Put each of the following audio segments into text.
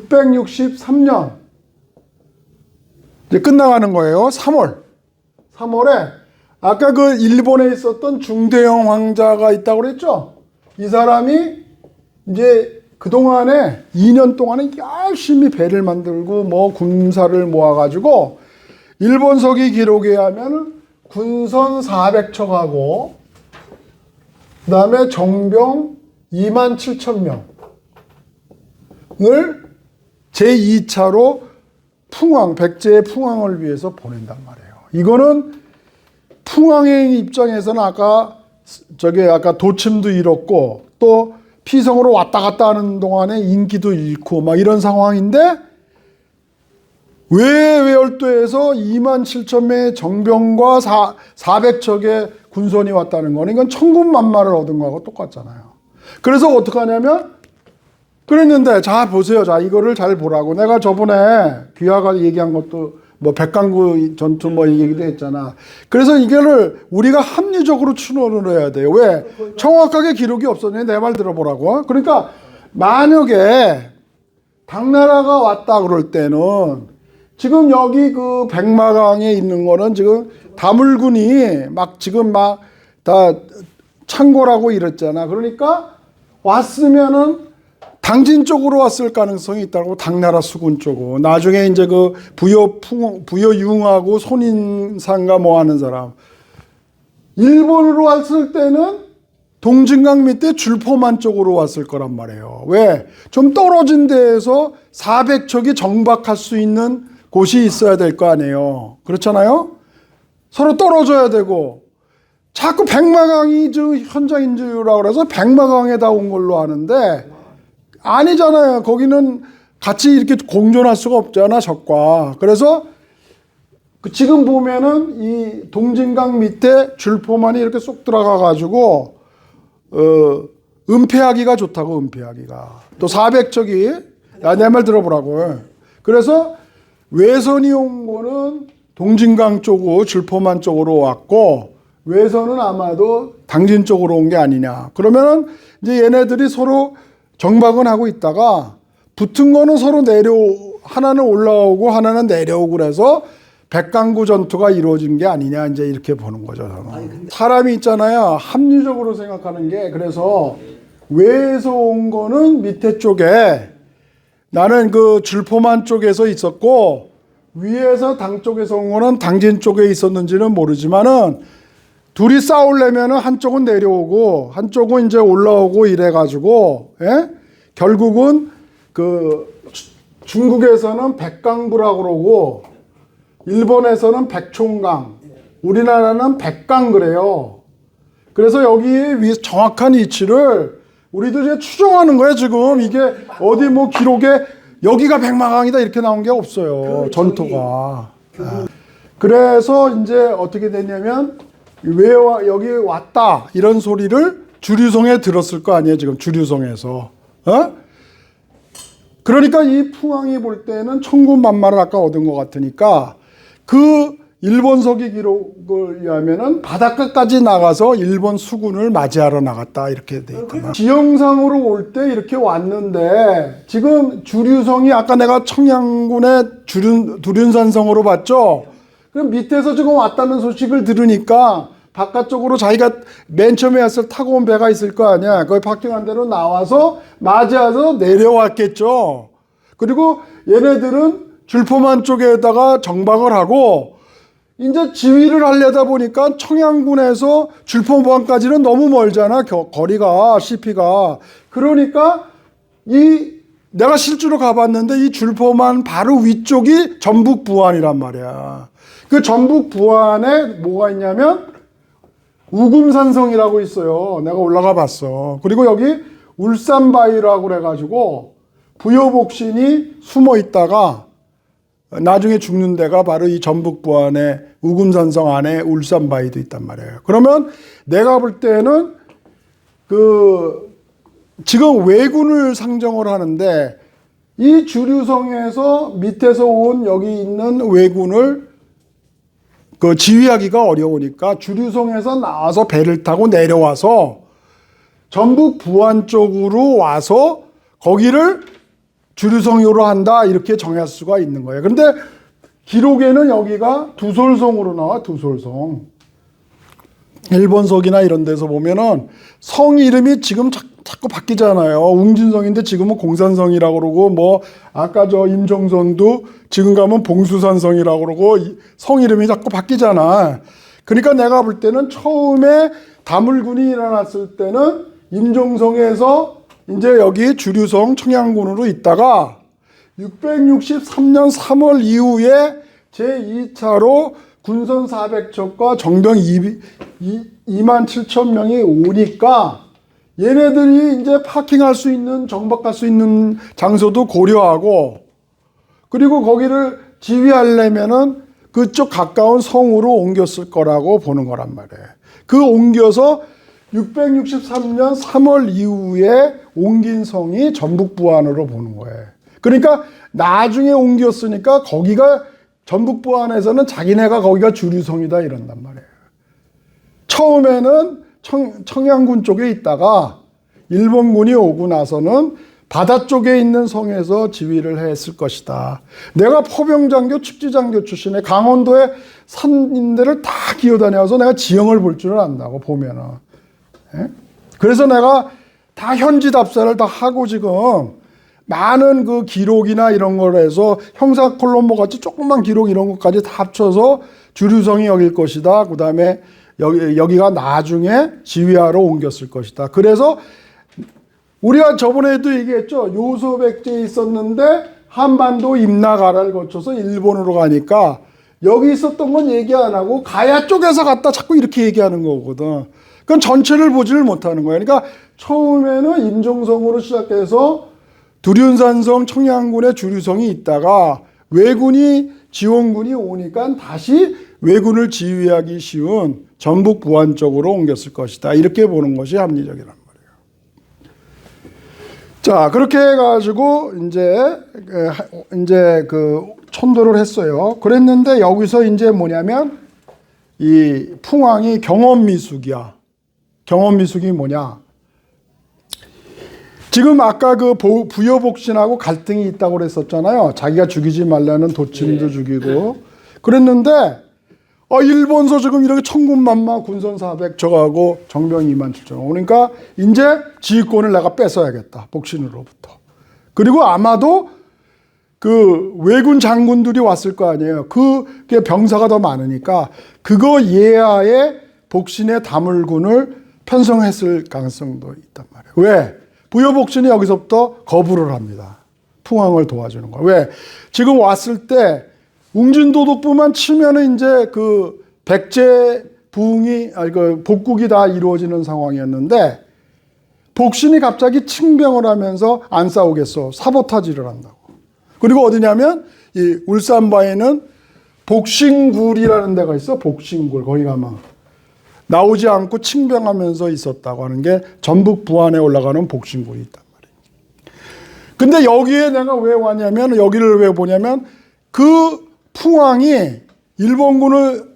663년 이제 끝나가는 거예요. 3월에 아까 그 일본에 있었던 중대형 황자가 있다고 그랬죠. 이 사람이 이제 그동안에 2년 동안에 열심히 배를 만들고 뭐 군사를 모아가지고 일본 서기 기록에 의하면 군선 400척하고 그 다음에 정병 27,000명을 제2차로 백제의 풍왕을 위해서 보낸단 말이에요. 이거는 풍왕의 입장에서는 아까 도침도 잃었고 또 피성으로 왔다 갔다 하는 동안에 인기도 잃고 막 이런 상황인데 왜 외월도에서 27,000명의 정병과 400척의 군선이 왔다는 거는 이건 천군만마를 얻은 거하고 똑같잖아요. 그래서 어떻게 하냐면 그랬는데 자 보세요. 자 이거를 잘 보라고. 내가 저번에 귀하가 얘기한 것도 뭐 백강구 전투 뭐 얘기도 했잖아. 그래서 이거를 우리가 합리적으로 추론을 해야 돼요. 왜? 정확하게 기록이 없었는데 내 말 들어보라고. 그러니까 만약에 당나라가 왔다 그럴 때는 지금 여기 그 백마강에 있는 거는 지금 다물군이 막 지금 막 다 창궐하고 이랬잖아. 그러니까 왔으면은 당진 쪽으로 왔을 가능성이 있다고. 당나라 수군 쪽으로. 나중에 이제 그 부여융하고 손인상가 뭐 하는 사람. 일본으로 왔을 때는 동진강 밑에 줄포만 쪽으로 왔을 거란 말이에요. 왜? 좀 떨어진 데에서 400척이 정박할 수 있는 곳이 있어야 될 거 아니에요. 그렇잖아요? 서로 떨어져야 되고. 자꾸 백마강이 현장인지라고 그래서 백마강에다 온 걸로 하는데 아니잖아요. 거기는 같이 이렇게 공존할 수가 없잖아, 적과. 그래서 지금 보면은 이 동진강 밑에 줄포만이 이렇게 쏙 들어가 가지고 은폐하기가 좋다고. 은폐하기가 또 400척이 내 말 들어보라고. 그래서 외선이 온 거는 동진강 쪽으로 줄포만 쪽으로 왔고 외선은 아마도 당진 쪽으로 온 게 아니냐. 그러면은 이제 얘네들이 서로 정박은 하고 있다가 붙은 거는 서로 하나는 올라오고 하나는 내려오고 그래서 백강구 전투가 이루어진 게 아니냐 이제 이렇게 보는 거죠. 저는. 사람이 있잖아요. 합리적으로 생각하는 게. 그래서 외에서 온 거는 밑에 쪽에 나는 그 줄포만 쪽에서 있었고 위에서 당 쪽에서 온 거는 당진 쪽에 있었는지는 모르지만은 둘이 싸우려면은 한쪽은 내려오고 한쪽은 이제 올라오고 이래가지고 결국은 그 중국에서는 백강부라고 그러고 일본에서는 백총강, 우리나라는 백강 그래요. 그래서 여기 정확한 위치를 우리도 이제 추정하는 거예요. 지금 이게 어디 뭐 기록에 여기가 백마강이다 이렇게 나온 게 없어요. 전투가. 그래서 이제 어떻게 됐냐면 왜 여기 왔다 이런 소리를 주류성에 들었을 거 아니에요. 지금 주류성에서. 그러니까 이 풍왕이 볼 때는 천군만마를 아까 얻은 것 같으니까 그 일본 서기 기록을 의하면은 바닷가까지 나가서 일본 수군을 맞이하러 나갔다 이렇게 돼 있구나. 지형상으로 올 때 이렇게 왔는데 지금 주류성이 아까 내가 청양군의 두륜산성으로 봤죠. 그럼 밑에서 지금 왔다는 소식을 들으니까 바깥쪽으로 자기가 맨 처음에 왔을 타고 온 배가 있을 거 아니야. 거기 파킹한 대로 나와서 맞이해서 내려왔겠죠. 그리고 얘네들은 줄포만 쪽에다가 정박을 하고 이제 지휘를 하려다 보니까 청양군에서 줄포만까지는 너무 멀잖아. 거리가 CP가. 그러니까 내가 실제로 가봤는데 이 줄포만 바로 위쪽이 전북 부안이란 말이야. 그 전북 부안에 뭐가 있냐면 우금산성이라고 있어요. 내가 올라가 봤어. 그리고 여기 울산바위라고 그래가지고 부여복신이 숨어 있다가 나중에 죽는 데가 바로 이 전북 부안의 우금산성 안에 울산바위도 있단 말이에요. 그러면 내가 볼 때는 지금 왜군을 상정을 하는데 이 주류성에서 밑에서 온 여기 있는 왜군을 지휘하기가 어려우니까 주류성에서 나와서 배를 타고 내려와서 전북 부안 쪽으로 와서 거기를 주류성으로 한다 이렇게 정할 수가 있는 거예요. 근데 기록에는 여기가 두솔성으로 나와. 두솔성. 일본석이나 이런 데서 보면은 성 이름이 지금 자꾸 바뀌잖아요. 웅진성인데 지금은 공산성이라고 그러고, 뭐 아까 저 임종선도 지금 가면 봉수산성이라고 그러고, 성 이름이 자꾸 바뀌잖아. 그러니까 내가 볼 때는 처음에 다물군이 일어났을 때는 임종성에서 이제 여기 주류성 청양군으로 있다가 663년 3월 이후에 제2차로 군선 400척과 정병 2만 7천 명이 오니까 얘네들이 이제 파킹할 수 있는, 정박할 수 있는 장소도 고려하고, 그리고 거기를 지휘하려면은 그쪽 가까운 성으로 옮겼을 거라고 보는 거란 말이에요. 그 옮겨서 663년 3월 이후에 옮긴 성이 전북부안으로 보는 거예요. 그러니까 나중에 옮겼으니까 거기가 전북부안에서는 자기네가 거기가 주류성이다 이런단 말이에요. 처음에는 청양군 쪽에 있다가 일본군이 오고 나서는 바다 쪽에 있는 성에서 지휘를 했을 것이다. 내가 포병장교, 축지장교 출신에 강원도의 산인들을 다 기어다녀서 내가 지형을 볼 줄을 안다고 보면은. 그래서 내가 다 현지 답사를 다 하고 지금 많은 그 기록이나 이런 걸 해서 형사 콜럼보 같이 조그만 기록 이런 것까지 다 합쳐서 주류성이 여길 것이다. 그 다음에 여기가 나중에 지휘하러 옮겼을 것이다. 그래서 우리가 저번에도 얘기했죠. 요소백제에 있었는데 한반도 임나가라를 거쳐서 일본으로 가니까 여기 있었던 건 얘기 안 하고 가야 쪽에서 갔다 자꾸 이렇게 얘기하는 거거든. 그건 전체를 보지를 못하는 거야. 그러니까 처음에는 임종성으로 시작해서 두륜산성 청양군의 주류성이 있다가 왜군이 지원군이 오니까 다시 왜군을 지휘하기 쉬운 전북 부안 쪽으로 옮겼을 것이다. 이렇게 보는 것이 합리적이란 말이에요. 자, 그렇게 해가지고 이제 그 천도를 했어요. 그랬는데 여기서 이제 뭐냐면 이 풍왕이 경험미숙이야. 경험미숙이 뭐냐? 지금 아까 그 부여복신하고 갈등이 있다고 그랬었잖아요. 자기가 죽이지 말라는 도침도 죽이고 그랬는데 일본서 지금 이렇게 천군만마 군선 400척하고 정병 2만 7천. 그러니까 이제 지휘권을 내가 뺏어야겠다. 복신으로부터. 그리고 아마도 그 왜군 장군들이 왔을 거 아니에요. 그게 병사가 더 많으니까 그거 예하에 복신의 다물군을 편성했을 가능성도 있단 말이에요. 왜? 부여복신이 여기서부터 거부를 합니다. 풍왕을 도와주는 거예요. 왜? 지금 왔을 때 웅진도독부만 치면은 이제 그 백제 부흥이, 그 복국이 다 이루어지는 상황이었는데 복신이 갑자기 칭병을 하면서 안 싸우겠어. 사보타지를 한다고. 그리고 어디냐면 이 울산바에는 복신굴이라는 데가 있어. 복신굴. 거기 가면 나오지 않고 칭병하면서 있었다고 하는 게 전북 부안에 올라가는 복신굴이 있단 말이에요. 근데 여기에 내가 왜 왔냐면, 여기를 왜 보냐면 그 풍왕이 일본군을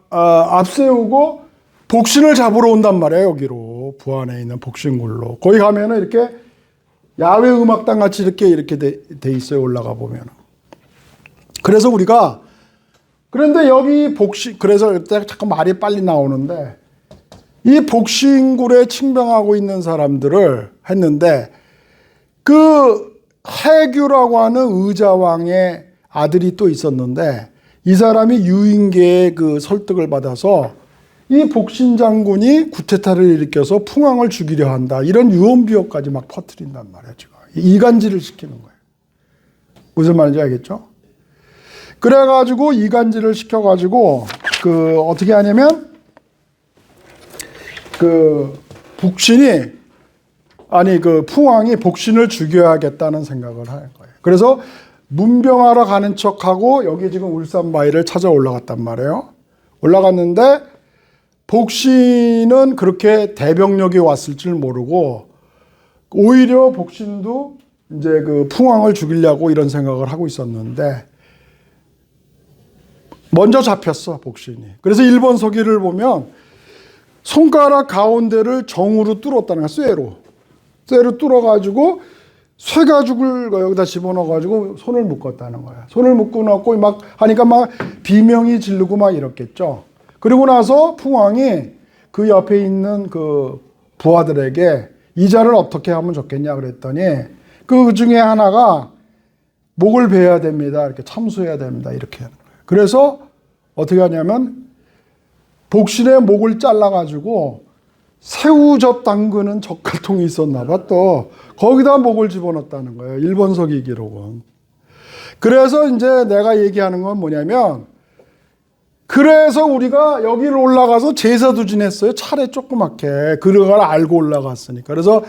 앞세우고 복신을 잡으러 온단 말이에요. 여기로 부안에 있는 복신굴로. 거기 가면은 이렇게 야외 음악당 같이 이렇게 돼 있어요. 올라가 보면. 그래서 우리가 그런데 여기 그래서 잠깐 말이 빨리 나오는데 이 복신굴에 칭병하고 있는 사람들을 했는데 그 해규라고 하는 의자왕의 아들이 또 있었는데 이 사람이 유인계의 그 설득을 받아서 이 복신 장군이 구테타를 일으켜서 풍왕을 죽이려 한다. 이런 유언비어까지 막 퍼뜨린단 말이에요. 지금 이간질을 시키는 거예요. 무슨 말인지 알겠죠? 그래가지고 이간질을 시켜가지고 그 어떻게 하냐면 그 그 풍왕이 복신을 죽여야겠다는 생각을 할 거예요. 그래서 문병하러 가는 척하고 여기 지금 울산바위를 찾아 올라갔단 말이에요. 올라갔는데 복신은 그렇게 대병력이 왔을 줄 모르고 오히려 복신도 이제 그 풍왕을 죽이려고 이런 생각을 하고 있었는데 먼저 잡혔어, 복신이. 그래서 일본 서기를 보면 손가락 가운데를 정으로 뚫었다는 거야, 쇠로 뚫어가지고 쇠가죽을 여기다 집어넣어가지고 손을 묶었다는 거야. 손을 묶고 넣고 막 하니까 막 비명이 지르고 막 이렇겠죠. 그리고 나서 풍왕이 그 옆에 있는 그 부하들에게 이자를 어떻게 하면 좋겠냐 그랬더니 그 중에 하나가 목을 베야 됩니다. 이렇게 참수해야 됩니다. 이렇게 하는 거예요. 그래서 어떻게 하냐면 복신의 목을 잘라가지고 새우젓 담그는 젓갈통이 있었나 봐. 또 거기다 목을 집어넣었다는 거예요. 일본서기 기록은. 그래서 이제 내가 얘기하는 건 뭐냐면 그래서 우리가 여기를 올라가서 제사도 지냈어요. 차례 조그맣게. 그걸 알고 올라갔으니까. 그래서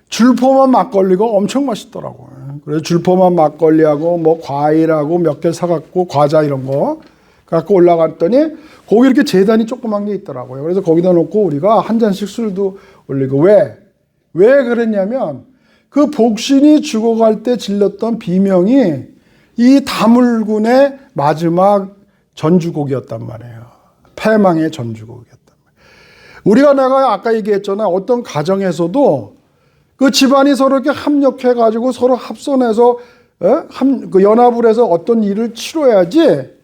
줄포만 막걸리가 엄청 맛있더라고요. 그래서 줄포만 막걸리하고 뭐 과일하고 몇 개 사갖고 과자 이런 거 갖고 올라갔더니 거기 이렇게 제단이 조그만 게 있더라고요. 그래서 거기다 놓고 우리가 한 잔씩 술도 올리고 왜 그랬냐면 그 복신이 죽어갈 때 질렀던 비명이 이 다물군의 마지막 전주곡이었단 말이에요. 패망의 전주곡이었단 말이에요. 우리가 내가 아까 얘기했잖아. 어떤 가정에서도 그 집안이 서로 이렇게 합력해가지고 서로 합선해서 그 연합을 해서 어떤 일을 치러야지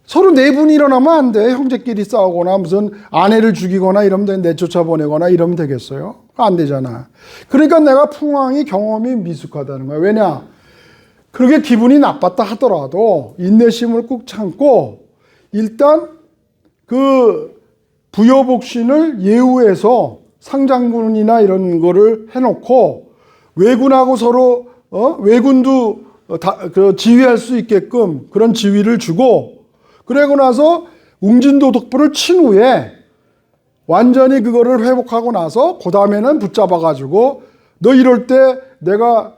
서로 내분이 일어나면 안 돼. 형제끼리 싸우거나 무슨 아내를 죽이거나 이러면 내쫓아 보내거나 이러면 되겠어요? 안 되잖아. 그러니까 내가 풍왕이 경험이 미숙하다는 거야. 왜냐? 그렇게 기분이 나빴다 하더라도 인내심을 꾹 참고 일단 그 부여복신을 예우해서 상장군이나 이런 거를 해놓고 왜군하고 서로 왜군도 그 지휘할 수 있게끔 그런 지휘를 주고 그러고 나서 웅진도독부를 친 후에 완전히 그거를 회복하고 나서 그 다음에는 붙잡아가지고 너 이럴 때 내가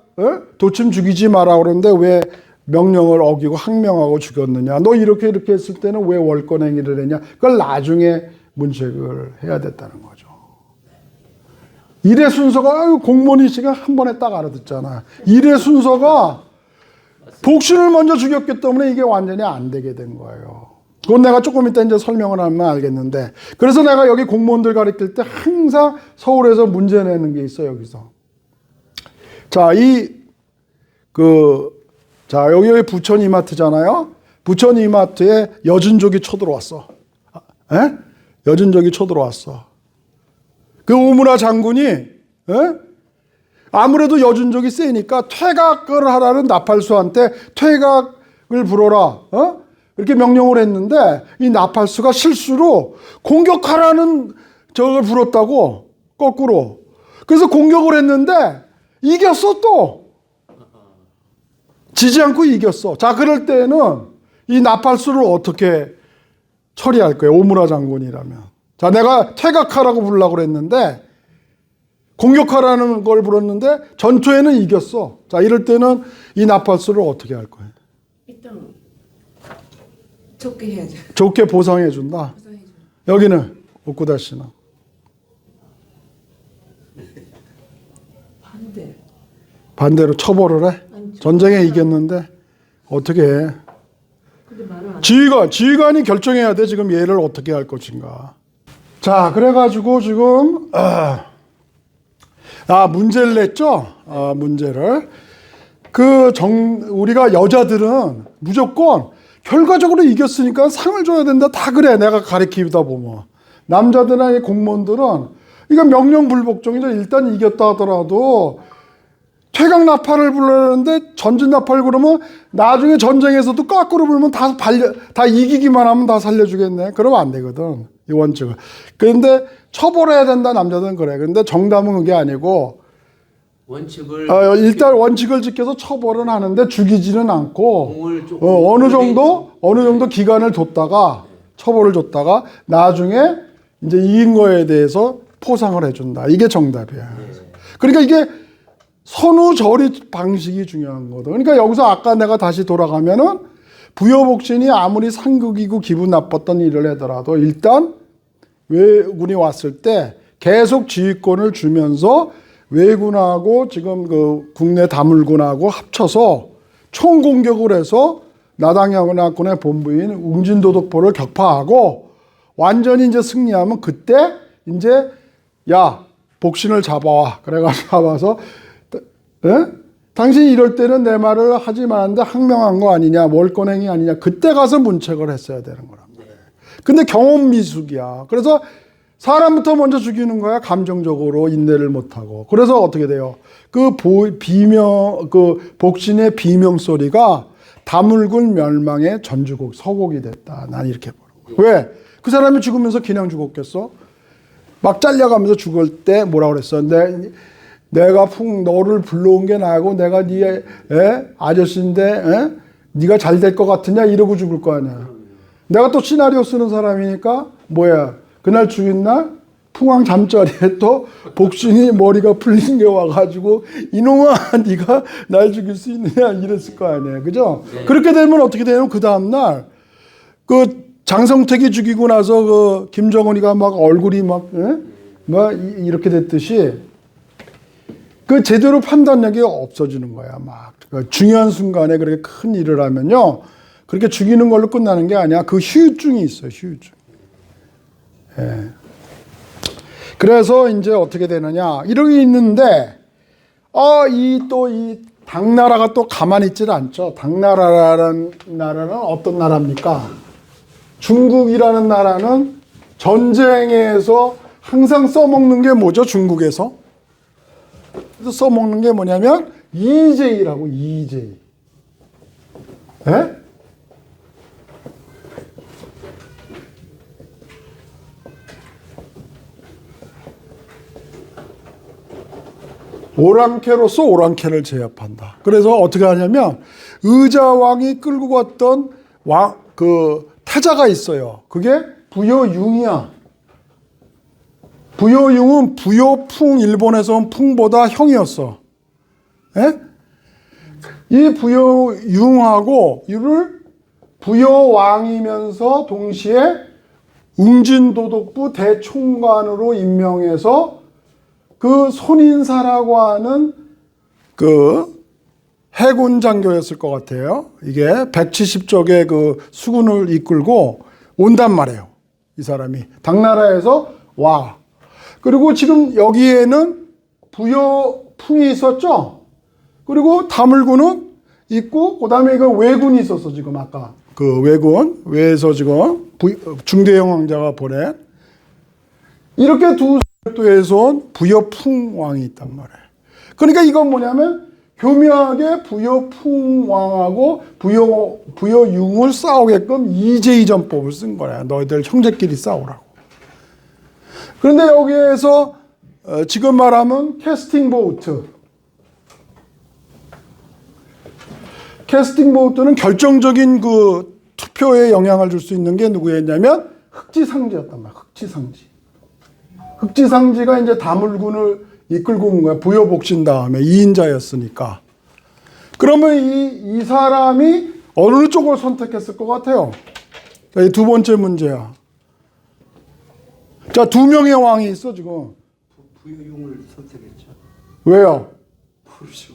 도침 죽이지 마라 그러는데 왜 명령을 어기고 항명하고 죽였느냐. 너 이렇게 했을 때는 왜 월권행위를 했냐. 그걸 나중에 문책을 해야 됐다는 거죠. 일의 순서가 공무원이 지금 한 번에 딱 알아듣잖아. 일의 순서가 복신을 먼저 죽였기 때문에 이게 완전히 안 되게 된 거예요. 그건 내가 조금 이따 이제 설명을 하면 알겠는데. 그래서 내가 여기 공무원들 가르칠 때 항상 서울에서 문제 내는 게 있어, 여기서. 자, 여기 부천 이마트잖아요. 부천 이마트에 여진족이 쳐들어왔어. 여진족이 쳐들어왔어. 그 오문화 장군이, 아무래도 여진족이 세니까 퇴각을 하라는 나팔수한테 퇴각을 불어라. 이렇게 명령을 했는데 이 나팔수가 실수로 공격하라는 저걸 불었다고 거꾸로. 그래서 공격을 했는데 이겼어 또. 지지 않고 이겼어. 자, 그럴 때는 이 나팔수를 어떻게 처리할 거예요? 오문화 장군이라면. 자, 내가 퇴각하라고 부르려고 그랬는데 공격하라는 걸 불었는데 전투에는 이겼어. 자, 이럴 때는 이 나팔수를 어떻게 할 거예요? 일단 좋게 해야죠. 좋게 보상해 준다. 여기는 옥구다 씨는 반대로 처벌을 해. 전쟁에 이겼는데 어떻게 해? 지휘관이 결정해야 돼. 지금 얘를 어떻게 할 것인가. 자, 그래가지고 지금 문제를 냈죠. 문제를 우리가 여자들은 무조건 결과적으로 이겼으니까 상을 줘야 된다. 다 그래. 내가 가르치다 보면 남자들이나 이 공무원들은 이거 명령 불복종이죠. 일단 이겼다 하더라도 퇴각 나팔을 불렀는데 전진 나팔 그러면 나중에 전쟁에서도 거꾸로 불면 다 이기기만 하면 다 살려주겠네. 그러면 안 되거든. 이 원칙을. 그런데 처벌해야 된다. 남자들은 그래. 그런데 정답은 그게 아니고 일단 원칙을 지켜서 처벌은 하는데 죽이지는 않고 어느 정도 기간을 뒀다가 처벌을 줬다가 나중에 이제 이긴 거에 대해서 포상을 해준다. 이게 정답이야. 그러니까 이게 선후절이 방식이 중요한 거거든. 그러니까 여기서 아까 내가 다시 돌아가면은 부여복신이 아무리 상극이고 기분 나빴던 일을 하더라도 일단 왜군이 왔을 때 계속 지휘권을 주면서 왜군하고 지금 그 국내 다물군하고 합쳐서 총공격을 해서 나당야군의 본부인 웅진도독포를 격파하고 완전히 이제 승리하면 그때 이제 야 복신을 잡아와. 그래가지고 잡아서 당신이 이럴 때는 내 말을 하지 말았는데 항명한 거 아니냐, 월권행위 아니냐, 그때 가서 문책을 했어야 되는 거란 말이에요. 근데 경험 미숙이야. 그래서 사람부터 먼저 죽이는 거야. 감정적으로 인내를 못하고. 그래서 어떻게 돼요? 그 복신의 비명 소리가 다물군 멸망의 전주곡, 서곡이 됐다. 난 이렇게 보는 거야. 왜? 그 사람이 죽으면서 그냥 죽었겠어? 막 잘려가면서 죽을 때 뭐라고 그랬어? 내가 너를 불러온 게 나고 내가 네 아저씨인데 네가 잘 될 것 같으냐 이러고 죽을 거 아니야. 내가 또 시나리오 쓰는 사람이니까 뭐야? 그날 죽인 날 풍왕 잠자리에 또 복신이 머리가 풀린 게 와가지고 이놈아 네가 날 죽일 수 있느냐 이랬을 거 아니에요. 그죠? 네. 그렇게 되면 어떻게 되냐면 그 다음날 그 장성택이 죽이고 나서 그 김정은이가 막 얼굴이 막 이렇게 됐듯이 그 제대로 판단력이 없어지는 거야. 막 그 중요한 순간에 그렇게 큰 일을 하면요, 그렇게 죽이는 걸로 끝나는 게 아니야. 그 후유증이 있어요. 후유증. 예. 그래서 이제 어떻게 되느냐 이렇게 있는데 이 당나라가 또 가만히 있질 않죠. 당나라라는 나라는 어떤 나라입니까? 중국이라는 나라는 전쟁에서 항상 써먹는 게 뭐죠? 중국에서 써먹는 게 뭐냐면 이재이라고. 이재이. 예? 오랑캐로서 오랑캐를 제압한다. 그래서 어떻게 하냐면 의자왕이 끌고 갔던 태자가 있어요. 그게 부여융이야. 부여융은 부여풍, 일본에서 온 풍보다 형이었어. 예? 이 부여융하고 이를 부여왕이면서 동시에 웅진도독부 대총관으로 임명해서 그 손인사라고 하는 그 해군 장교였을 것 같아요. 이게 170쪽의 그 수군을 이끌고 온단 말이에요. 이 사람이 당나라에서 와. 그리고 지금 여기에는 부여풍이 있었죠. 그리고 다물군은 있고 그다음에 이거 왜군이 있었어. 지금 아까 그 왜에서 지금 중대형 왕자가 보낸 이렇게 두 도에서 온 부여풍왕이 있단 말이에요. 그러니까 이건 뭐냐면 교묘하게 부여풍왕하고 부여융을 싸우게끔 이재이전법을 쓴 거야. 너희들 형제끼리 싸우라고. 그런데 여기에서 지금 말하면 캐스팅 보우트. 캐스팅 보우트는 결정적인 그 투표에 영향을 줄 수 있는 게 누구였냐면 흑지상지였단 말이야. 흑지상지. 흑지상지가 이제 다물군을 이끌고 온 거야. 부여복신 다음에 2인자였으니까. 그러면 이 사람이 어느 쪽을 선택했을 것 같아요? 자, 이 두 번째 문제야. 자, 두 명의 왕이 있어, 지금. 부여용을 선택했죠. 왜요? 모르죠.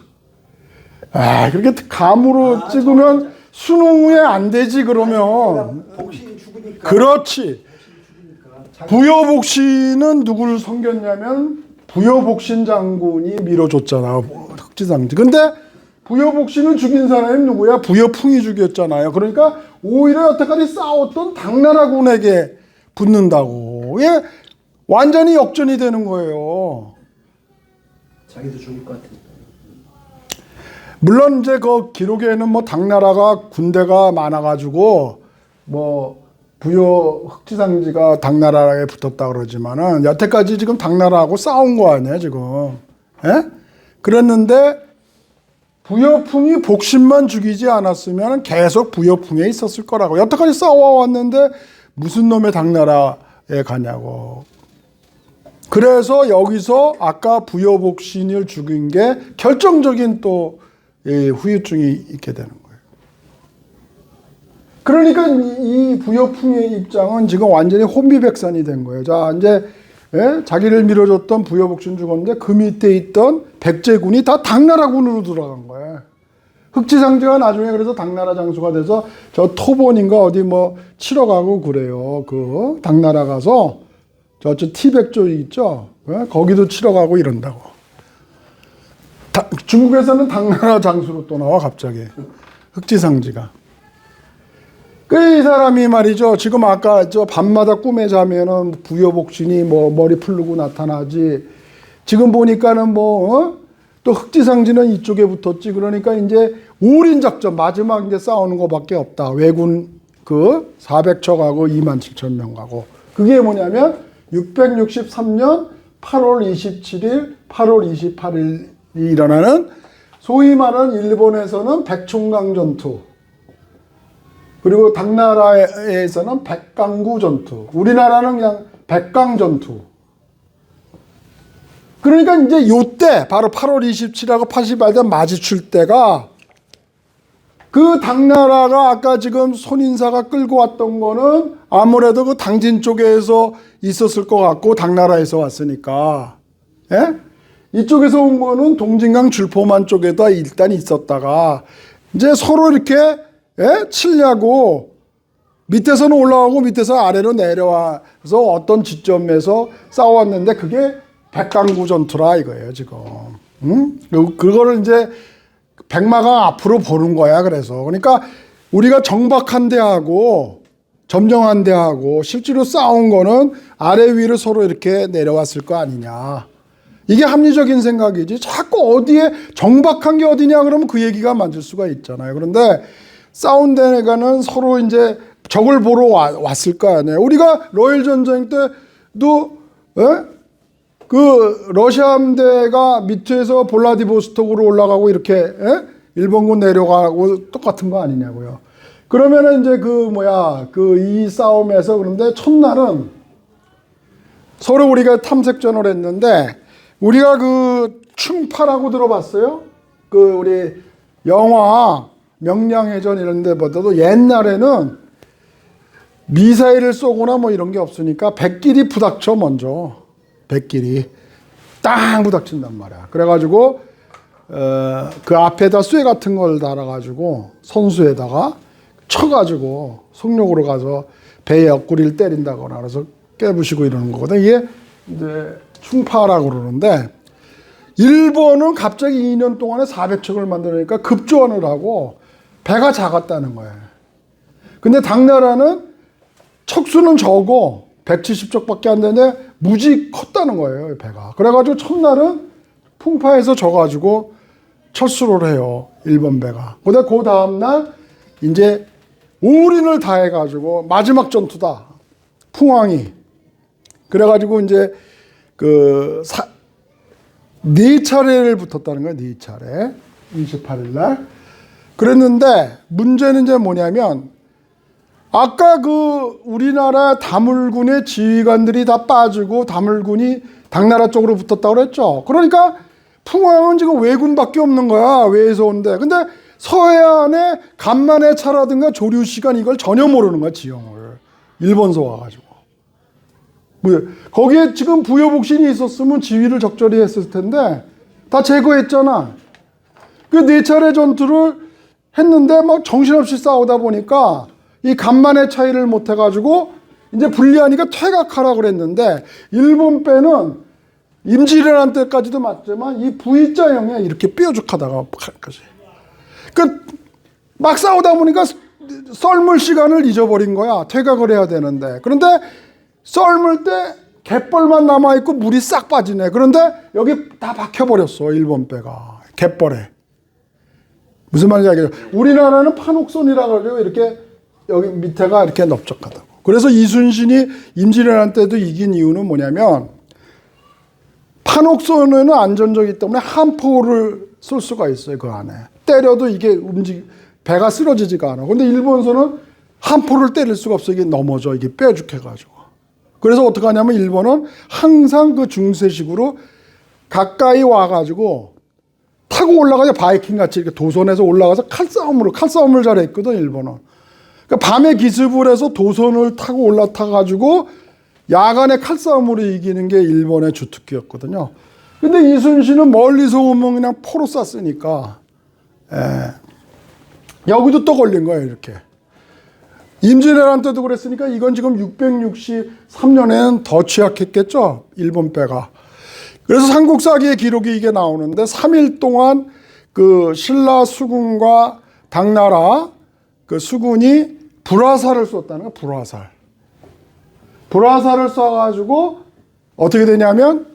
그렇게 감으로 찍으면 수능 후에 안 되지, 그러면. 복신이 죽으니까. 그렇지. 부여복신은 누구를 섬겼냐면 부여복신 장군이 밀어줬잖아. 흑지상지. 근데 부여복신을 죽인 사람이 누구야? 부여풍이 죽였잖아요. 그러니까 오히려 여태까지 싸웠던 당나라군에게 붙는다고. 예, 완전히 역전이 되는 거예요. 자기도 죽을 것 같은. 물론 이제 그 기록에는 뭐 당나라가 군대가 많아가지고 뭐 흑지상지가 당나라에 붙었다 그러지만은 여태까지 지금 당나라하고 싸운 거 아니에요 지금. 예? 그랬는데 부여풍이 복신만 죽이지 않았으면 계속 부여풍에 있었을 거라고. 여태까지 싸워왔는데 무슨 놈의 당나라에 가냐고. 그래서 여기서 아까 부여복신을 죽인 게 결정적인 또 후유증이 있게 되는 거예요. 그러니까 이 부여풍의 입장은 지금 완전히 혼비백산이 된 거예요. 자, 이제 자기를 밀어줬던 부여복신 죽었는데 그 밑에 있던 백제군이 다 당나라군으로 들어간 거예요. 흑지상지가 나중에 그래서 당나라 장수가 돼서 저 토본인가 어디 뭐 치러 가고 그래요. 그 당나라 가서 저쪽 티백 쪽 있죠. 거기도 치러 가고 이런다고. 중국에서는 당나라 장수로 또 나와 갑자기 흑지상지가. 그 이 사람이 말이죠. 지금 아까 저 밤마다 꿈에 자면은 부여복신이 뭐 머리 풀르고 나타나지. 지금 보니까는 뭐 또 흑지상지는 이쪽에 붙었지. 그러니까 이제 올인 작전 마지막 이제 싸우는 거밖에 없다. 왜군 그 400척하고 27,000명하고. 그게 뭐냐면 663년 8월 27일, 8월 28일이 일어나는 소위 말하는 일본에서는 백총강 전투, 그리고 당나라에서는 백강구 전투, 우리나라는 그냥 백강 전투. 그러니까 이제 요때 바로 8월 27일하고 88일 마주칠 때가 그 당나라가 아까 지금 손인사가 끌고 왔던 거는 아무래도 그 당진 쪽에서 있었을 것 같고 당나라에서 왔으니까, 예? 이쪽에서 온 거는 동진강 줄포만 쪽에다 일단 있었다가 이제 서로 이렇게, 예? 치려고 밑에서는 올라가고 밑에서 아래로 내려와서 어떤 지점에서 싸웠는데 그게 백강구 전투라 이거예요 지금. 그거를 이제 백마가 앞으로 보는 거야. 그래서 그러니까 우리가 정박한 데하고 점령한 데하고 실제로 싸운 거는 아래 위로 서로 이렇게 내려왔을 거 아니냐. 이게 합리적인 생각이지. 자꾸 어디에 정박한 게 어디냐 그러면 그 얘기가 맞을 수가 있잖아요. 그런데 싸운 데가는 서로 이제 적을 보러 왔을 거 아니에요. 우리가 러일 전쟁 때도, 예? 그 러시아 함대가 밑에서 볼라디보스톡으로 올라가고 이렇게, 예? 일본군 내려가고 똑같은 거 아니냐고요. 그러면은 이제 이 싸움에서 그런데 첫날은 서로 우리가 탐색전을 했는데 우리가 그 충파라고 들어봤어요? 그 우리 영화 명량해전 이런 데보다도 옛날에는 미사일을 쏘거나 뭐 이런 게 없으니까 백길이 부닥쳐 먼저. 백길이 땅 부닥친단 말이야. 그래가지고 그 앞에다 쇠 같은 걸 달아가지고 선수에다가 쳐가지고 속력으로 가서 배의 옆구리를 때린다거나 그래서 깨부시고 이러는 거거든. 이게 이제 충파라고 그러는데 일본은 갑자기 2년 동안에 400척을 만들으니까 급조원을 하고 배가 작았다는 거예요. 근데 당나라는 척수는 적어 170척밖에 안 되는데 무지 컸다는 거예요, 배가. 그래가지고 첫날은 풍파에서 져가지고 철수를 해요, 일본 배가. 근데 그 다음날 이제 올인을 다 해가지고 마지막 전투다, 풍황이. 그래가지고 이제 네 차례를 붙었다는 거예요, 네 차례. 28일 날. 그랬는데 문제는 이제 뭐냐면 아까 그 우리나라 다물군의 지휘관들이 다 빠지고 다물군이 당나라 쪽으로 붙었다고 그랬죠. 그러니까 풍황은 지금 왜군밖에 없는 거야. 왜에서 온대. 근데 서해안에 간만의 차라든가 조류 시간 이걸 전혀 모르는 거야. 지형을. 일본서 와가지고. 거기에 지금 부여복신이 있었으면 지휘를 적절히 했을 텐데 다 제거했잖아. 그 네 차례 전투를 했는데 막 정신없이 싸우다 보니까 이 간만의 차이를 못 해가지고 이제 불리하니까 퇴각하라 그랬는데 일본 배는 임진왜란 때까지도 맞지만 이 V자형에 이렇게 뾰족하다가 거지. 막 싸우다 보니까 썰물 시간을 잊어버린 거야. 퇴각을 해야 되는데. 그런데 썰물 때 갯벌만 남아있고 물이 싹 빠지네. 그런데 여기 다 박혀버렸어. 일본 배가. 갯벌에. 무슨 말인지 알겠죠? 우리나라는 판옥선이라고 그래요. 이렇게 여기 밑에가 이렇게 넓적하다고. 그래서 이순신이 임진왜란 때도 이긴 이유는 뭐냐면 판옥선에는 안전적이기 때문에 함포를 쏠 수가 있어요. 그 안에. 때려도 이게 배가 쓰러지지가 않아. 근데 일본선은 함포를 때릴 수가 없어. 이게 넘어져. 이게 뾰족해가지고. 그래서 어떻게 하냐면 일본은 항상 그 중세식으로 가까이 와가지고 타고 올라가서 바이킹 같이 이렇게 도선에서 올라가서 칼싸움을 잘했거든, 일본은. 그러니까 밤에 기습을 해서 도선을 타고 올라타가지고 야간에 칼싸움으로 이기는 게 일본의 주특기였거든요. 근데 이순신은 멀리서 오면 그냥 포로 쐈으니까, 여기도 또 걸린 거예요, 이렇게. 임진왜란 때도 그랬으니까 이건 지금 663년에는 더 취약했겠죠, 일본 배가. 그래서 삼국사기의 기록이 이게 나오는데 3일 동안 그 신라 수군과 당나라 그 수군이 불화살을 쐈다는 거야. 불화살. 불화살을 쏴가지고 어떻게 되냐면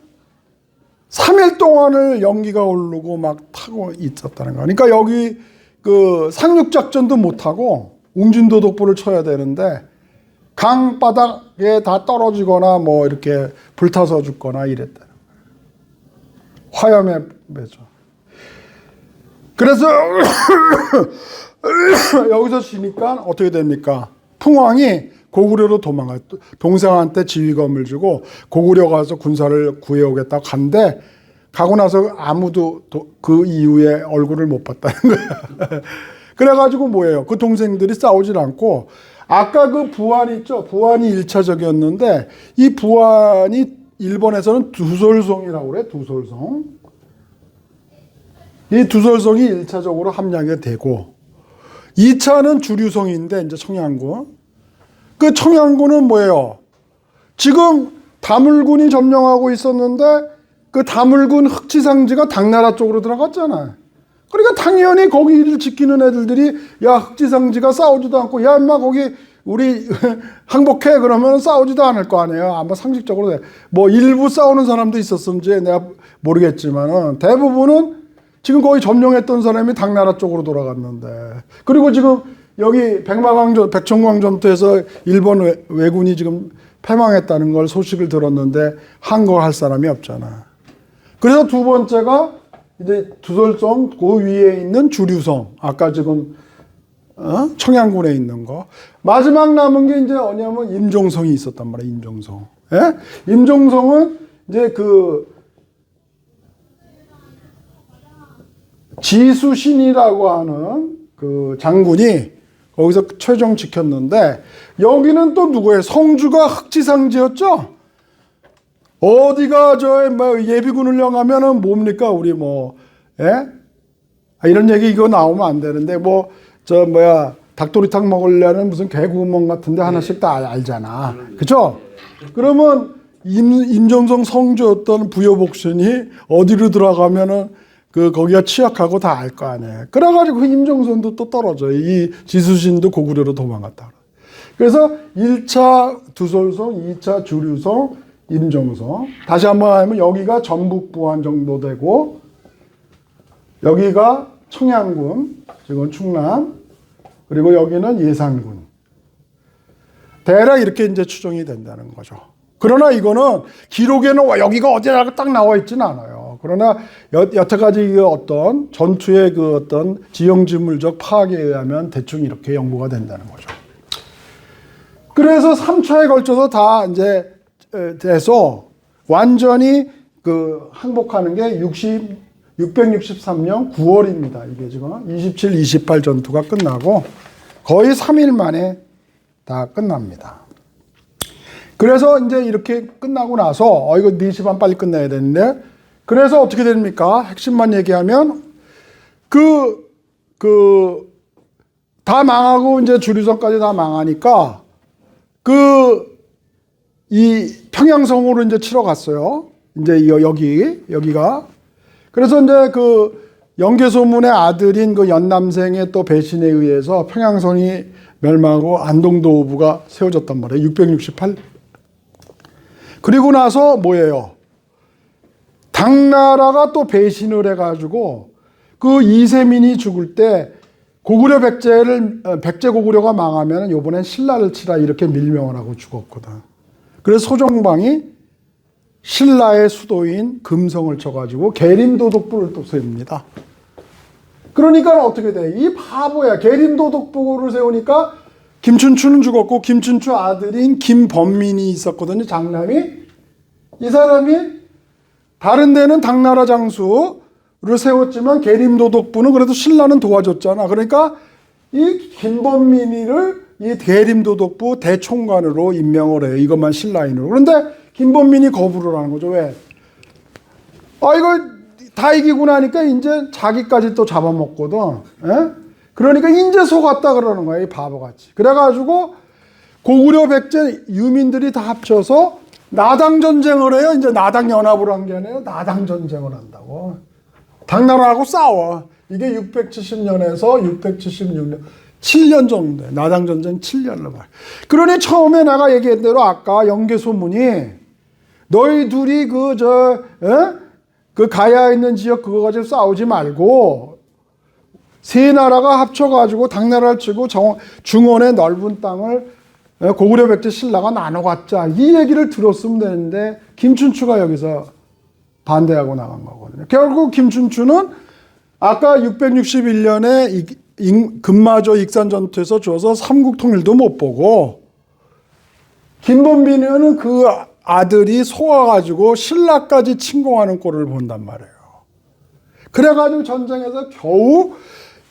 3일 동안을 연기가 오르고 막 타고 있었다는 거야. 그러니까 여기 그 상륙작전도 못하고 웅진도독부를 쳐야 되는데 강바닥에 다 떨어지거나 뭐 이렇게 불타서 죽거나 이랬다는 거야. 화염에 매죠. 그래서 여기서 지니까 어떻게 됩니까? 풍왕이 고구려로 도망가요. 동생한테 지휘검을 주고 고구려 가서 군사를 구해오겠다고 간데 가고 나서 아무도 그 이후에 얼굴을 못 봤다는 거야. 그래가지고 뭐예요? 그 동생들이 싸우질 않고 아까 그 부안이 있죠? 부안이 1차적이었는데 이 부안이 일본에서는 두솔성이라고 그래. 두솔성. 이 두솔성이 1차적으로 함량이 되고 2차는 주류성인데 이제 청양군. 그 청양군은 뭐예요? 지금 다물군이 점령하고 있었는데 그 다물군 흑지상지가 당나라 쪽으로 들어갔잖아. 그러니까 당연히 거기를 지키는 애들이 야 흑지상지가 싸우지도 않고 야 인마 거기 우리 항복해 그러면 싸우지도 않을 거 아니에요. 아마 상식적으로 뭐 일부 싸우는 사람도 있었는지 내가 모르겠지만은 대부분은 지금 거의 점령했던 사람이 당나라 쪽으로 돌아갔는데 그리고 지금 여기 백천광 전투에서 일본 왜군이 지금 패망했다는 걸 소식을 들었는데 항거할 사람이 없잖아. 그래서 두 번째가 이제 두솔성 그 위에 있는 주류성 아까 지금 청양군에 있는 거 마지막 남은 게 이제 뭐냐면 임종성이 있었단 말이야. 임종성. 예? 임종성은 이제 그 지수신이라고 하는 그 장군이 거기서 최종 지켰는데 여기는 또 누구예요? 성주가 흑지상지였죠. 어디가 저 뭐 예비군 훈련하면은 뭡니까 우리 뭐 예? 이런 얘기 이거 나오면 안 되는데 뭐 저 뭐야 닭도리탕 먹으려는 무슨 개구멍 같은데 하나씩 다 알잖아. 그렇죠? 그러면 임종성 성주였던 부여복신이 어디로 들어가면은 그 거기가 취약하고 다 알 거 아니에요. 그래가지고 그 임종선도 또 떨어져요. 이 지수신도 고구려로 도망갔다. 그래서 1차 두솔성, 2차 주류성, 임종성. 다시 한번 하면 여기가 전북부안 정도 되고 여기가 청양군, 지금 충남, 그리고 여기는 예산군. 대략 이렇게 이제 추정이 된다는 거죠. 그러나 이거는 기록에는 여기가 어디라고 딱 나와 있지는 않아요. 그러나 여태까지 어떤 전투의 그 어떤 지형지물적 파악에 의하면 대충 이렇게 연구가 된다는 거죠. 그래서 3차에 걸쳐서 다 이제 돼서 완전히 그 항복하는 게 663년 9월입니다. 이게 지금 27, 28 전투가 끝나고 거의 3일 만에 다 끝납니다. 그래서 이제 이렇게 끝나고 나서 이거 4시 반 빨리 끝내야 되는데 그래서 어떻게 됩니까? 핵심만 얘기하면 다 망하고 이제 주류성까지 다 망하니까 이 평양성으로 이제 치러 갔어요. 이제 여기가 그래서 이제 그 영계소문의 아들인 그 연남생의 또 배신에 의해서 평양성이 멸망하고 안동도부가 세워졌단 말이에요. 668. 그리고 나서 뭐예요? 당나라가 또 배신을 해가지고 그 이세민이 죽을 때 고구려 백제 고구려가 망하면 이번엔 신라를 치라 이렇게 밀명을 하고 죽었거든. 그래서 소정방이 신라의 수도인 금성을 쳐가지고 계림도독부를 또 세웁니다. 그러니까 어떻게 돼? 이 바보야. 계림도독부를 세우니까 김춘추는 죽었고 김춘추 아들인 김범민이 있었거든요. 장남이. 이 사람이 다른 데는 당나라 장수를 세웠지만 계림도독부는 그래도 신라는 도와줬잖아. 그러니까 이 김범민이를 이 계림도독부 대총관으로 임명을 해요. 이것만 신라인으로. 그런데 김범민이 거부를 하는 거죠. 왜? 이거 다 이기고 나니까 이제 자기까지 또 잡아먹거든. 에? 그러니까 인제 속았다 그러는 거야. 이 바보같이. 그래가지고 고구려 백제 유민들이 다 합쳐서 나당 전쟁을 해요. 이제 나당 연합으로 한 게 아니에요. 나당 전쟁을 한다고. 당나라하고 싸워. 이게 670년에서 676년. 7년 정도 돼. 나당 전쟁 7년을 말. 그러니 처음에 내가 얘기한 대로 아까 연개소문이 너희 둘이 그 가야에 있는 지역 그거 가지고 싸우지 말고 세 나라가 합쳐가지고 당나라를 치고 중원의 넓은 땅을 고구려 백제 신라가 나눠 갖자. 이 얘기를 들었으면 되는데 김춘추가 여기서 반대하고 나간 거거든요. 결국 김춘추는 아까 661년에 금마저 익산 전투에서 줘서 삼국 통일도 못 보고 김범빈은 그 아들이 속아가지고 신라까지 침공하는 꼴을 본단 말이에요. 그래가지고 전쟁에서 겨우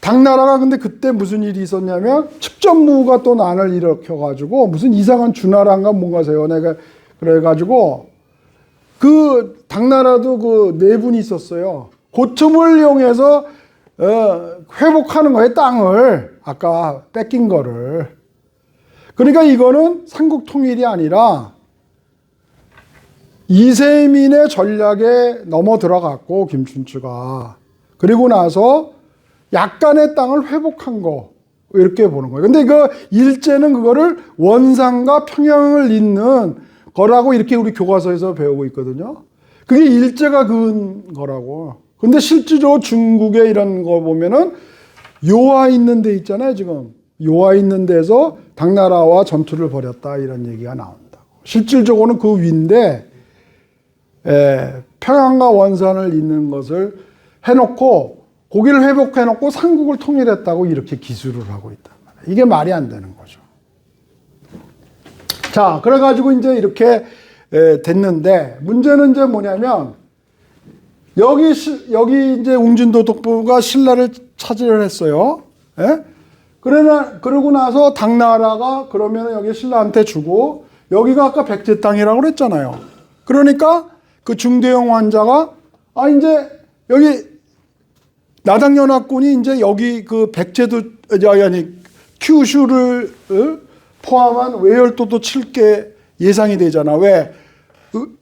당나라가 근데 그때 무슨 일이 있었냐면 측전무가 또 난을 일으켜가지고 무슨 이상한 주나라인가 뭔가 세워내가 그래가지고 그 당나라도 그 내분이 있었어요. 고tum을 이용해서 회복하는 거예요. 땅을 아까 뺏긴 거를. 그러니까 이거는 삼국 통일이 아니라 이세민의 전략에 넘어 들어갔고 김춘추가 그리고 나서 약간의 땅을 회복한 거 이렇게 보는 거예요. 근데 그 일제는 그거를 원산과 평양을 잇는 거라고 이렇게 우리 교과서에서 배우고 있거든요. 그게 일제가 그은 거라고. 근데 실제로 중국의 이런 거 보면은 요하 있는 데 있잖아요, 지금. 요하 있는 데서 당나라와 전투를 벌였다 이런 얘기가 나온다고. 실질적으로는 그 위인데 평양과 원산을 잇는 것을 해놓고 고기를 회복해놓고 삼국을 통일했다고 이렇게 기술을 하고 있단 말이에요. 이게 말이 안 되는 거죠. 자, 그래가지고 이제 이렇게 됐는데 문제는 이제 뭐냐면 여기 이제 웅진도독부가 신라를 차지를 했어요. 예? 그러고 나서 당나라가 그러면 여기 신라한테 주고 여기가 아까 백제 땅이라고 그랬잖아요. 그러니까 그 중대형 환자가 이제 여기 나당연합군이 이제 여기 그 백제도 아니 큐슈를 포함한 외열도도 칠 게 예상이 되잖아. 왜?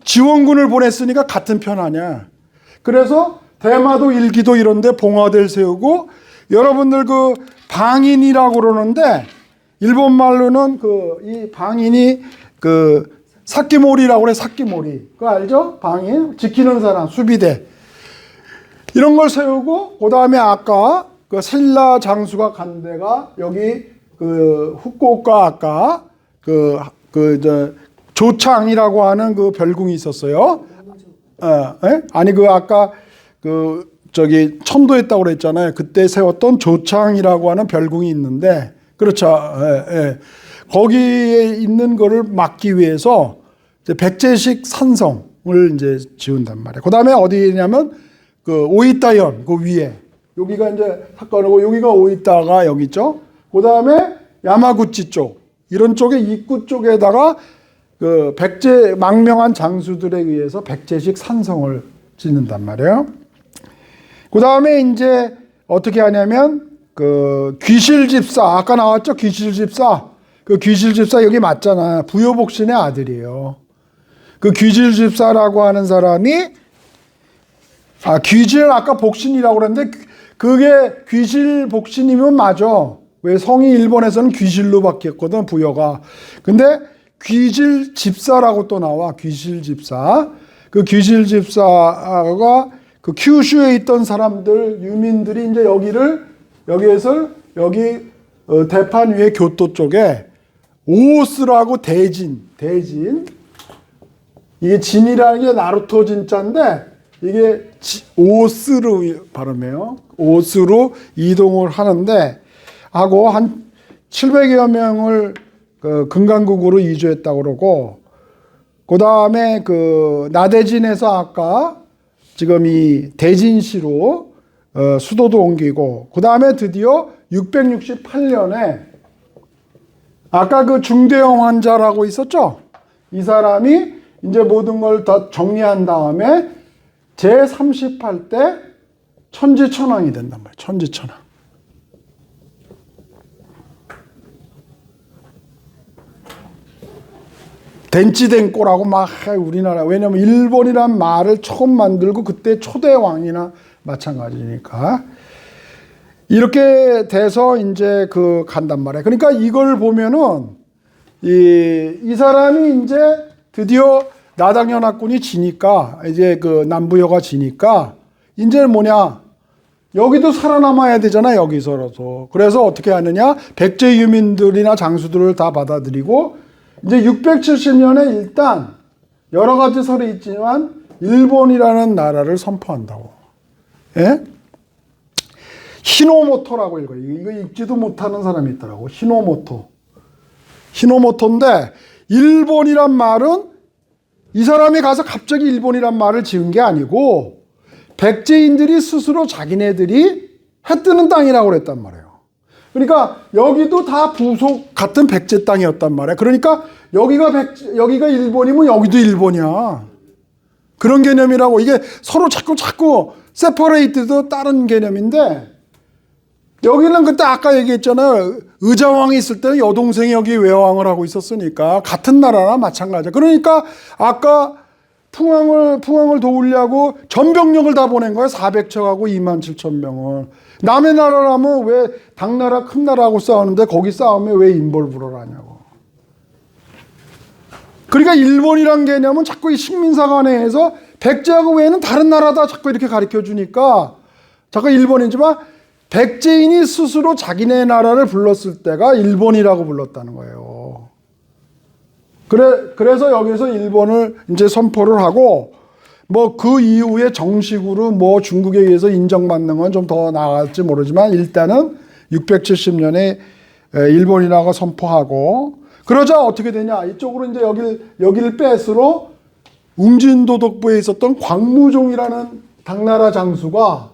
지원군을 보냈으니까 같은 편 아니야. 그래서 대마도 일기도 이런데 봉화대를 세우고 여러분들 그 방인이라고 그러는데 일본 말로는 이 방인이 그 사키모리라고 그래. 사키모리 그거 알죠? 방인 지키는 사람 수비대 이런 걸 세우고 그 다음에 아까 그 신라 장수가 간 데가 여기 그 후쿠오카 아까 조창이라고 하는 그 별궁이 있었어요. 아니 그 아까 그 저기 첨도했다고 그랬잖아요. 그때 세웠던 조창이라고 하는 별궁이 있는데 그렇죠. 거기에 있는 거를 막기 위해서 이제 백제식 산성을 이제 지은단 말이에요. 그 다음에 어디냐면 그 오이타현 그 위에 여기가 이제 사건이고 여기가 오이타가 여기 있죠. 그 다음에 야마구치 쪽 이런 쪽에 입구 쪽에다가 그 백제 망명한 장수들에 의해서 백제식 산성을 짓는단 말이에요. 그 다음에 이제 어떻게 하냐면 그 귀실집사 아까 나왔죠. 귀실집사 그 귀실집사 여기 맞잖아. 부효복신의 아들이에요. 그 귀실집사라고 하는 사람이 귀질 아까 복신이라고 그랬는데 그게 귀실 복신이면 맞아. 왜 성이 일본에서는 귀실로 바뀌었거든 부여가. 근데 귀실 집사라고 또 나와. 귀실 집사. 그 귀실 집사가 그 큐슈에 있던 사람들 유민들이 이제 여기에서 여기 대판 위에 교토 쪽에 오스라고 대진 이게 진이라는 게 나루토 진짜인데 이게 오스로 발음해요. 오스로 이동을 하는데 하고 한 700여 명을 그 금강국으로 이주했다고 그러고 그 다음에 그 나대진에서 아까 지금 이 대진시로 수도도 옮기고 그 다음에 드디어 668년에 아까 그 중대형 환자라고 있었죠? 이 사람이 이제 모든 걸 다 정리한 다음에 제38대 천지천왕이 된단 말이에요. 천지천왕. 덴치덴꼬라고 막 우리나라, 왜냐면 일본이란 말을 처음 만들고 그때 초대 왕이나 마찬가지니까 이렇게 돼서 이제 그 간단 말이에요. 그러니까 이걸 보면은 이 사람이 이제 드디어 나당연합군이 지니까, 이제 그 남부여가 지니까 이제 뭐냐, 여기도 살아남아야 되잖아, 여기서라도. 그래서 어떻게 하느냐, 백제 유민들이나 장수들을 다 받아들이고 이제 670년에 일단 여러 가지 설이 있지만 일본이라는 나라를 선포한다고. 예? 히노모토라고 읽어요. 이거 읽지도 못하는 사람이 있더라고. 히노모토인데 일본이란 말은 이 사람이 가서 갑자기 일본이란 말을 지은 게 아니고 백제인들이 스스로 자기네들이 해 뜨는 땅이라고 그랬단 말이에요. 그러니까 여기도 다 부속 같은 백제 땅이었단 말이에요. 그러니까 여기가 일본이면 여기도 일본이야. 그런 개념이라고. 이게 서로 자꾸 세퍼레이트도 다른 개념인데, 여기는 그때 아까 얘기했잖아요. 의자왕이 있을 때는 여동생이 여기 외왕을 하고 있었으니까 같은 나라나 마찬가지야. 그러니까 아까 풍왕을 도우려고 전병력을 다 보낸 거야. 400척하고 27,000명을. 남의 나라라면 왜 당나라 큰 나라하고 싸우는데 거기 싸우면 왜 인벌불허를 하냐고. 그러니까 일본이란 개념은 자꾸 이 식민사관회에서 백제하고 외에는 다른 나라다 자꾸 이렇게 가르쳐 주니까 자꾸 일본이지만 백제인이 스스로 자기네 나라를 불렀을 때가 일본이라고 불렀다는 거예요. 그래서 여기서 일본을 이제 선포를 하고, 뭐 그 이후에 정식으로 뭐 중국에 의해서 인정받는 건 좀 더 나아갈지 모르지만 일단은 670년에 일본이라고 선포하고, 그러자 어떻게 되냐, 이쪽으로 이제 여기를 뺏으러 웅진도독부에 있었던 광무종이라는 당나라 장수가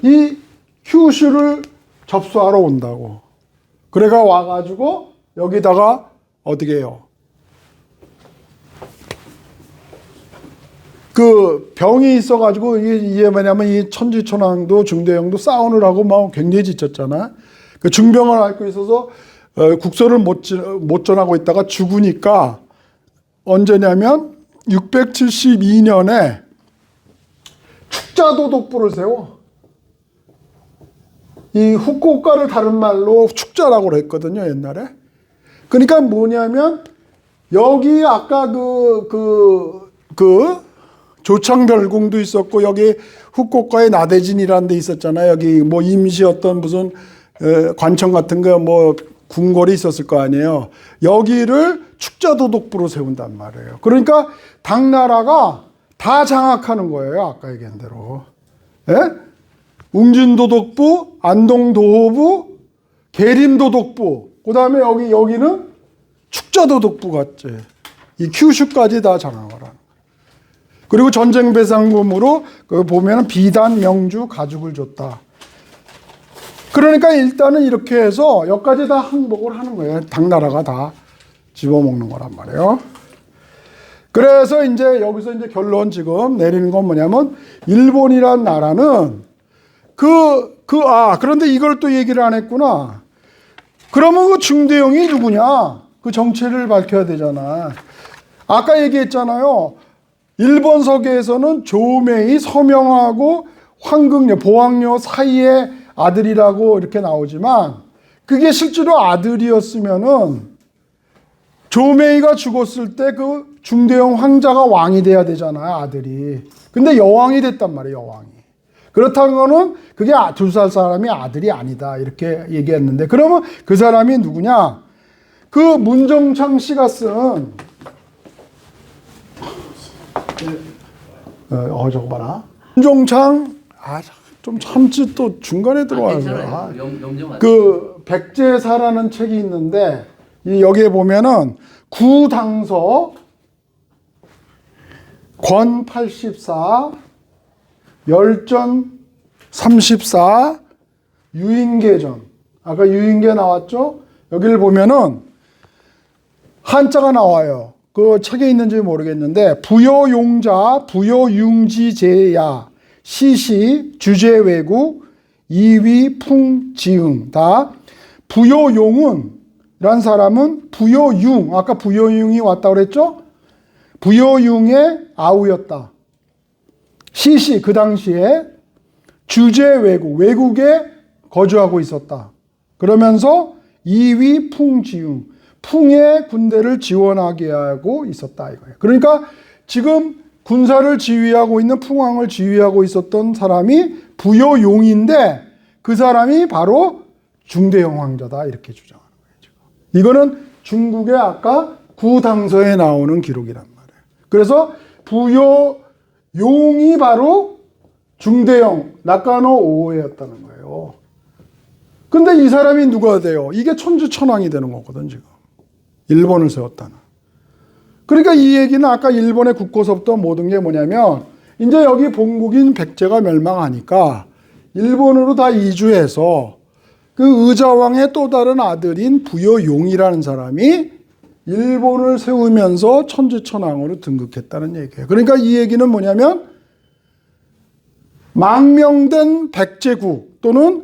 이 큐슈를 접수하러 온다고. 그래가 와가지고 여기다가 어떻게 해요? 그 병이 있어가지고 이게 뭐냐면 이 천지천왕도 중대형도 싸우느라고 막 굉장히 지쳤잖아. 그 중병을 앓고 있어서 국서를 못 전하고 있다가 죽으니까 언제냐면 672년에 축자도독부를 세워. 이 후쿠오카를 다른 말로 축자라고 했거든요, 옛날에. 그러니까 뭐냐면 여기 아까 그 조창별궁도 있었고 여기 후쿠오카에 나대진이라는 데 있었잖아요. 여기 뭐 임시 어떤 무슨 관청 같은 거 뭐 궁궐이 있었을 거 아니에요. 여기를 축자도독부로 세운단 말이에요. 그러니까 당나라가 다 장악하는 거예요. 아까 얘기한 대로. 예? 웅진도독부, 안동도호부, 계림도독부, 그 다음에 여기는 축자도독부 같지. 이 큐슈까지 다 장악을 하는 거예요. 그리고 전쟁배상금으로 보면 비단, 명주, 가죽을 줬다. 그러니까 일단은 이렇게 해서 여기까지 다 항복을 하는 거예요. 당나라가 다 집어먹는 거란 말이에요. 그래서 이제 여기서 이제 결론 지금 내리는 건 뭐냐면 일본이란 나라는 그런데 이걸 또 얘기를 안 했구나. 그러면 그 중대형이 누구냐? 그 정체를 밝혀야 되잖아. 아까 얘기했잖아요. 일본 서계에서는 조메이, 서명하고 황극녀, 보왕녀 사이의 아들이라고 이렇게 나오지만 그게 실제로 아들이었으면은 조메이가 죽었을 때 그 중대형 황자가 왕이 돼야 되잖아요, 아들이. 근데 여왕이 됐단 말이에요, 여왕이. 그렇다는 거는 그게 2살 사람이 아들이 아니다 이렇게 얘기했는데, 그러면 그 사람이 누구냐? 그 문정창 씨가 쓴 저거 봐라. 문정창 좀 참지 또 중간에 들어와서 그 백제사라는 책이 있는데 여기에 보면은 구당서 권 84 열전 34 유인계전, 아까 유인계 나왔죠? 여기를 보면은 한자가 나와요. 그 책에 있는지 모르겠는데 부여용자, 부여융지제야, 시시, 주제외구, 이위, 풍지응. 다 부여용은 사람은 부여융, 아까 부여융이 왔다 그랬죠? 부여융의 아우였다. 시시 그 당시에 주재 외국에 거주하고 있었다. 그러면서 이위 풍지융, 풍의 군대를 지원하게 하고 있었다 이거예요. 그러니까 지금 군사를 지휘하고 있는 풍왕을 지휘하고 있었던 사람이 부여용인데 그 사람이 바로 중대형 황제다 이렇게 주장하는 거예요. 지금. 이거는 중국의 아까 구당서에 나오는 기록이란 말이에요. 그래서 부여용이 바로 중대형 나카노 오오였다는 거예요. 근데 이 사람이 누가 돼요? 이게 천주천왕이 되는 거거든 지금. 일본을 세웠다는. 그러니까 이 얘기는 아까 일본의 국고서부터 모든 게 뭐냐면 이제 여기 본국인 백제가 멸망하니까 일본으로 다 이주해서 그 의자왕의 또 다른 아들인 부여용이라는 사람이 일본을 세우면서 천주천왕으로 등극했다는 얘기예요. 그러니까 이 얘기는 뭐냐면 망명된 백제국 또는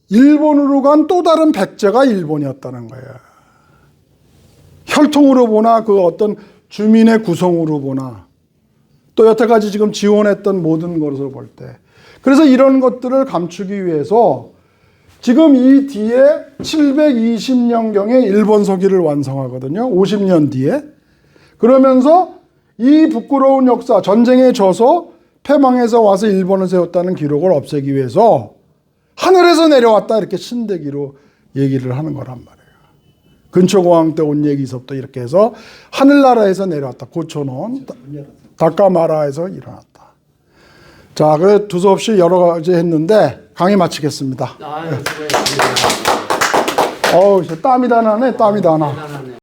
일본으로 간 또 다른 백제가 일본이었다는 거예요. 혈통으로 보나 그 어떤 주민의 구성으로 보나 또 여태까지 지금 지원했던 모든 것을 볼 때. 그래서 이런 것들을 감추기 위해서 지금 이 뒤에 720년경에 일본 서기를 완성하거든요. 50년 뒤에. 그러면서 이 부끄러운 역사, 전쟁에 져서 패망해서 와서 일본을 세웠다는 기록을 없애기 위해서 하늘에서 내려왔다 이렇게 신대기로 얘기를 하는 거란 말이에요. 근초공황 때 온 얘기서부터 이렇게 해서 하늘나라에서 내려왔다. 고초는 다카마라에서 일어났다. 자, 그래 두서없이 여러 가지 했는데 강의 마치겠습니다. 수고했습니다. 어우, 땀이 다 나네, 땀이 다 나. 대단하네.